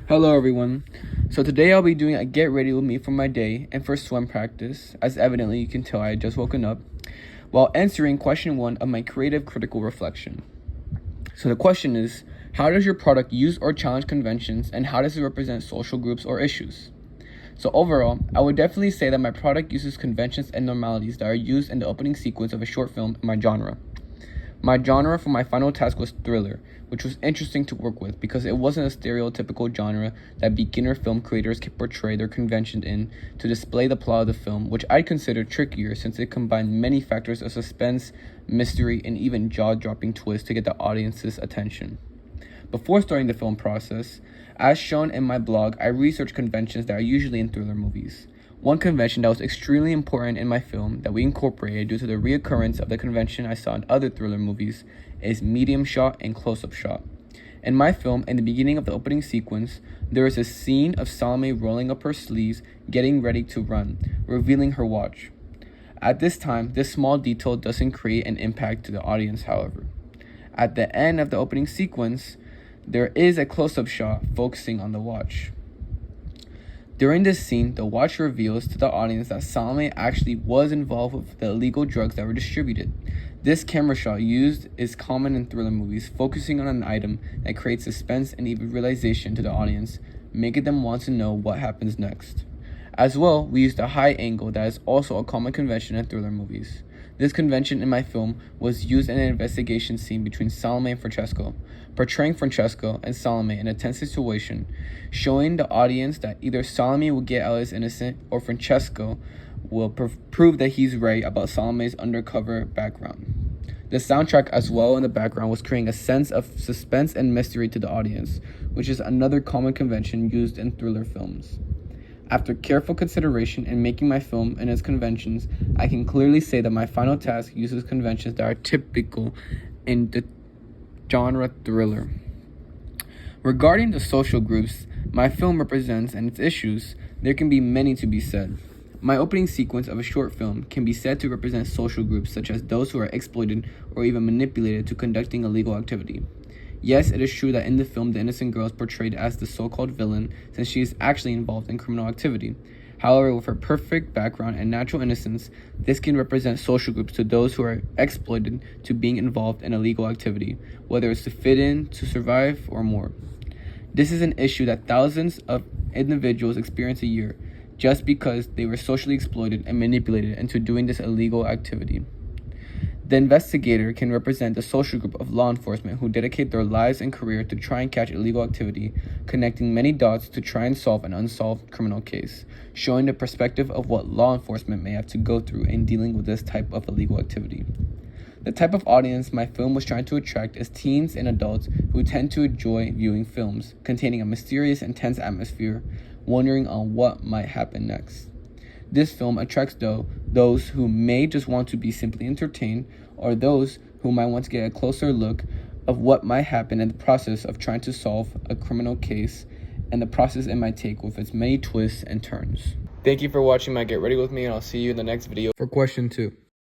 Hello everyone. So today I'll be doing a get ready with me for my day and for swim practice, as evidently you can tell I had just woken up, while answering question 1 of my creative critical reflection. So the question is, how does your product use or challenge conventions, and how does it represent social groups or issues? So overall, I would definitely say that my product uses conventions and normalities that are used in the opening sequence of a short film in my genre. My genre for my final task was thriller, which was interesting to work with because it wasn't a stereotypical genre that beginner film creators can portray their convention in to display the plot of the film, which I consider trickier since it combined many factors of suspense, mystery, and even jaw-dropping twists to get the audience's attention. Before starting the film process, as shown in my blog, I researched conventions that are usually in thriller movies. One convention that was extremely important in my film that we incorporated due to the reoccurrence of the convention I saw in other thriller movies is medium shot and close-up shot. In my film, in the beginning of the opening sequence, there is a scene of Salome rolling up her sleeves, getting ready to run, revealing her watch. At this time, this small detail doesn't create an impact to the audience, however. At the end of the opening sequence, there is a close-up shot focusing on the watch. During this scene, the watch reveals to the audience that Salome actually was involved with the illegal drugs that were distributed. This camera shot used is common in thriller movies, focusing on an item that creates suspense and even realization to the audience, making them want to know what happens next. As well, we used a high angle that is also a common convention in thriller movies. This convention in my film was used in an investigation scene between Salome and Francesco, portraying Francesco and Salome in a tense situation, showing the audience that either Salome will get out as innocent or Francesco will prove that he's right about Salome's undercover background. The soundtrack as well in the background was creating a sense of suspense and mystery to the audience, which is another common convention used in thriller films. After careful consideration in making my film and its conventions, I can clearly say that my final task uses conventions that are typical in the genre thriller. Regarding the social groups my film represents and its issues, there can be many to be said. My opening sequence of a short film can be said to represent social groups such as those who are exploited or even manipulated to conducting illegal activity. Yes, it is true that in the film the innocent girl is portrayed as the so-called villain since she is actually involved in criminal activity. However, with her perfect background and natural innocence, this can represent social groups to those who are exploited to being involved in illegal activity, whether it's to fit in, to survive, or more. This is an issue that thousands of individuals experience a year just because they were socially exploited and manipulated into doing this illegal activity. The investigator can represent the social group of law enforcement who dedicate their lives and career to try and catch illegal activity, connecting many dots to try and solve an unsolved criminal case, showing the perspective of what law enforcement may have to go through in dealing with this type of illegal activity. The type of audience my film was trying to attract is teens and adults who tend to enjoy viewing films containing a mysterious and tense atmosphere, wondering on what might happen next. This film attracts those who may just want to be simply entertained, or those who might want to get a closer look of what might happen in the process of trying to solve a criminal case and the process it might take with its many twists and turns. Thank you for watching my Get Ready With Me, and I'll see you in the next video for question 2.